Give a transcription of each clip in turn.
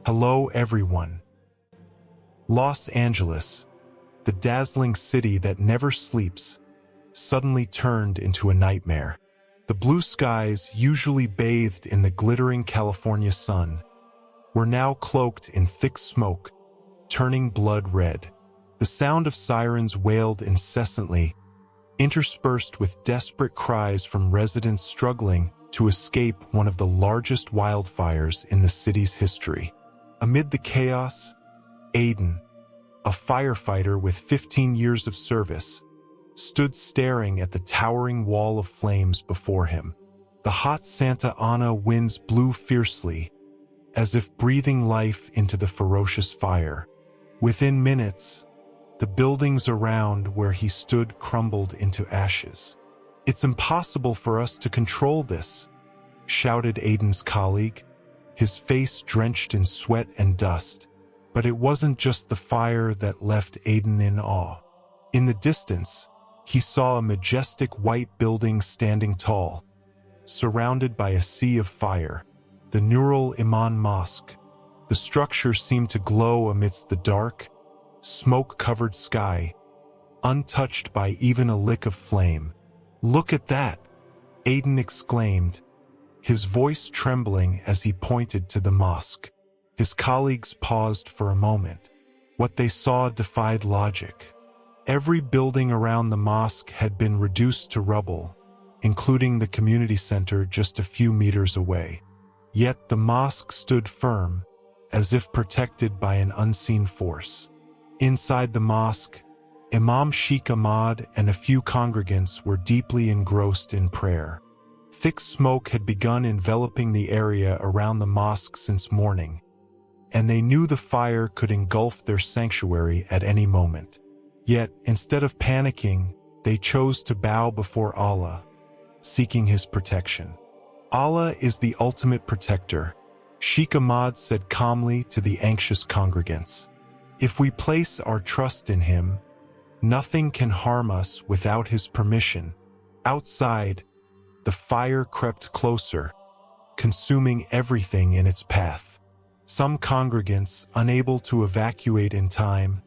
Hello everyone. Los Angeles, the dazzling city that never sleeps, suddenly turned into a nightmare. The blue skies, usually bathed in the glittering California sun, were now cloaked in thick smoke, turning blood red. The sound of sirens wailed incessantly, interspersed with desperate cries from residents struggling to escape one of the largest wildfires in the city's history. Amid the chaos, Aiden, a firefighter with 15 years of service, stood staring at the towering wall of flames before him. The hot Santa Ana winds blew fiercely, as if breathing life into the ferocious fire. Within minutes, the buildings around where he stood crumbled into ashes. "It's impossible for us to control this," shouted Aiden's colleague, his face drenched in sweat and dust. But it wasn't just the fire that left Aiden in awe. In the distance, he saw a majestic white building standing tall, surrounded by a sea of fire, the Nurul Iman Mosque. The structure seemed to glow amidst the dark, smoke-covered sky, untouched by even a lick of flame. "Look at that!" Aiden exclaimed, his voice trembling as he pointed to the mosque. His colleagues paused for a moment. What they saw defied logic. Every building around the mosque had been reduced to rubble, including the community center just a few meters away. Yet the mosque stood firm, as if protected by an unseen force. Inside the mosque, Imam Sheikh Ahmad and a few congregants were deeply engrossed in prayer. Thick smoke had begun enveloping the area around the mosque since morning, and they knew the fire could engulf their sanctuary at any moment. Yet, instead of panicking, they chose to bow before Allah, seeking His protection. "Allah is the ultimate protector," Sheikh Ahmad said calmly to the anxious congregants. "If we place our trust in Him, nothing can harm us without His permission." Outside, the fire crept closer, consuming everything in its path. Some congregants, unable to evacuate in time,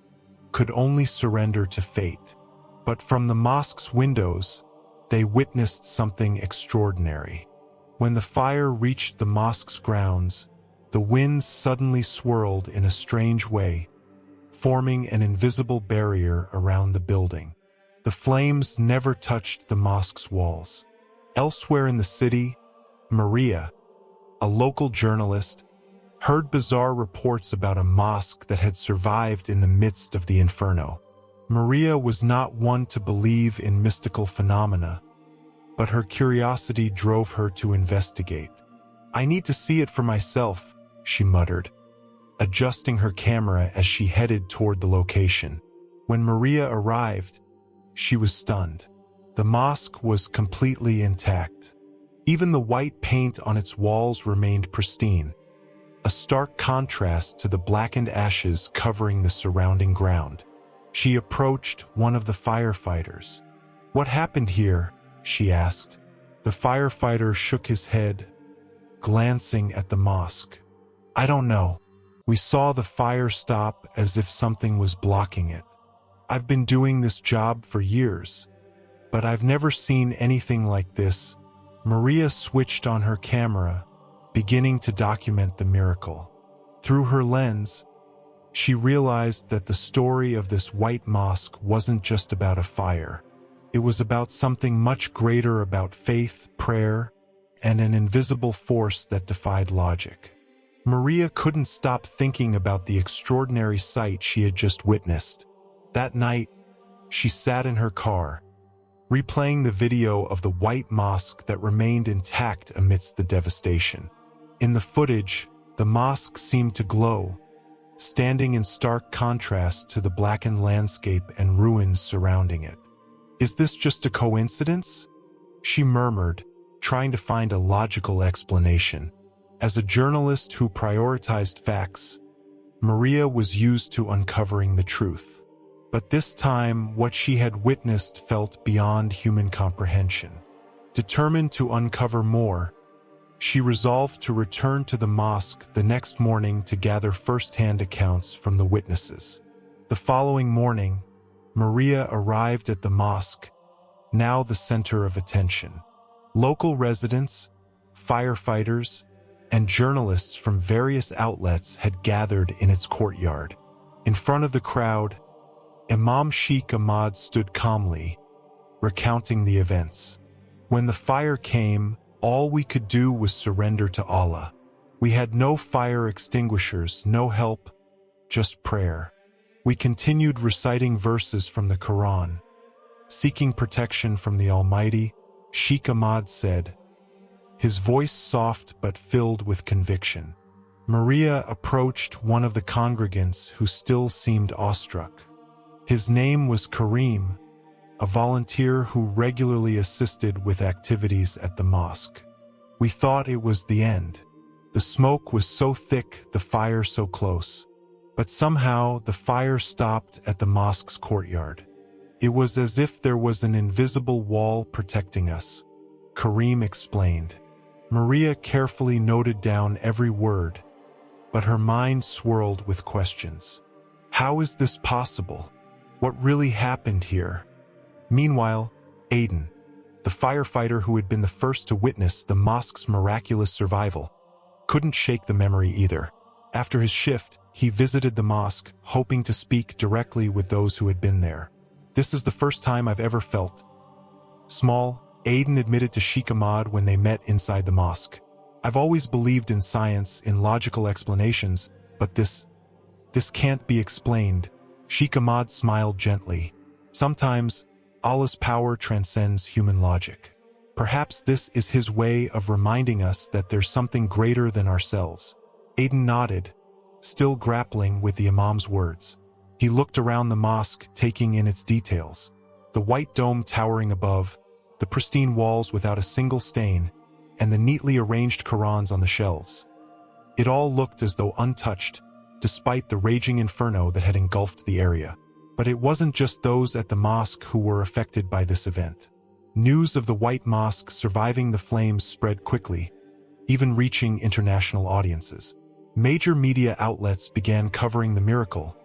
could only surrender to fate. But from the mosque's windows, they witnessed something extraordinary. When the fire reached the mosque's grounds, the winds suddenly swirled in a strange way, forming an invisible barrier around the building. The flames never touched the mosque's walls. Elsewhere in the city, Maria, a local journalist, heard bizarre reports about a mosque that had survived in the midst of the inferno. Maria was not one to believe in mystical phenomena, but her curiosity drove her to investigate. "I need to see it for myself," she muttered, adjusting her camera as she headed toward the location. When Maria arrived, she was stunned. The mosque was completely intact. Even the white paint on its walls remained pristine, a stark contrast to the blackened ashes covering the surrounding ground. She approached one of the firefighters. "What happened here?" she asked. The firefighter shook his head, glancing at the mosque. "I don't know. We saw the fire stop as if something was blocking it. I've been doing this job for years, but I've never seen anything like this." Maria switched on her camera, beginning to document the miracle. Through her lens, she realized that the story of this white mosque wasn't just about a fire. It was about something much greater, about faith, prayer, and an invisible force that defied logic. Maria couldn't stop thinking about the extraordinary sight she had just witnessed. That night, she sat in her car, replaying the video of the white mosque that remained intact amidst the devastation. In the footage, the mosque seemed to glow, standing in stark contrast to the blackened landscape and ruins surrounding it. "Is this just a coincidence?" she murmured, trying to find a logical explanation. As a journalist who prioritized facts, Maria was used to uncovering the truth. But this time, what she had witnessed felt beyond human comprehension. Determined to uncover more, She resolved to return to the mosque the next morning to gather first-hand accounts from the witnesses. The following morning, Maria arrived at the mosque, now the center of attention. Local residents, firefighters, and journalists from various outlets had gathered in its courtyard. In front of the crowd, Imam Sheikh Ahmad stood calmly, recounting the events. When the fire came, all we could do was surrender to Allah. We had no fire extinguishers, no help, just prayer. We continued reciting verses from the Quran. Seeking protection from the Almighty, Sheikh Ahmad said, his voice soft but filled with conviction. Maria approached one of the congregants who still seemed awestruck. His name was Karim, a volunteer who regularly assisted with activities at the mosque. We thought it was the end. The smoke was so thick, the fire so close. But somehow the fire stopped at the mosque's courtyard. It was as if there was an invisible wall protecting us, Karim explained. Maria carefully noted down every word, but her mind swirled with questions. How is this possible? What really happened here? Meanwhile, Aiden, the firefighter who had been the first to witness the mosque's miraculous survival, couldn't shake the memory either. After his shift, he visited the mosque, hoping to speak directly with those who had been there. This is the first time I've ever felt small, Aiden admitted to Sheikh Ahmad when they met inside the mosque. I've always believed in science, in logical explanations, but this can't be explained. Sheikh Ahmad smiled gently. Sometimes, Allah's power transcends human logic. Perhaps this is his way of reminding us that there's something greater than ourselves. Aiden nodded, still grappling with the Imam's words. He looked around the mosque, taking in its details. The white dome towering above, the pristine walls without a single stain, and the neatly arranged Qurans on the shelves. It all looked as though untouched, despite the raging inferno that had engulfed the area. But it wasn't just those at the mosque who were affected by this event. News of the White Mosque surviving the flames spread quickly, even reaching international audiences. Major media outlets began covering the miracle,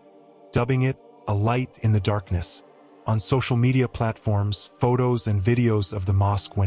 dubbing it a light in the darkness. On social media platforms, photos and videos of the mosque went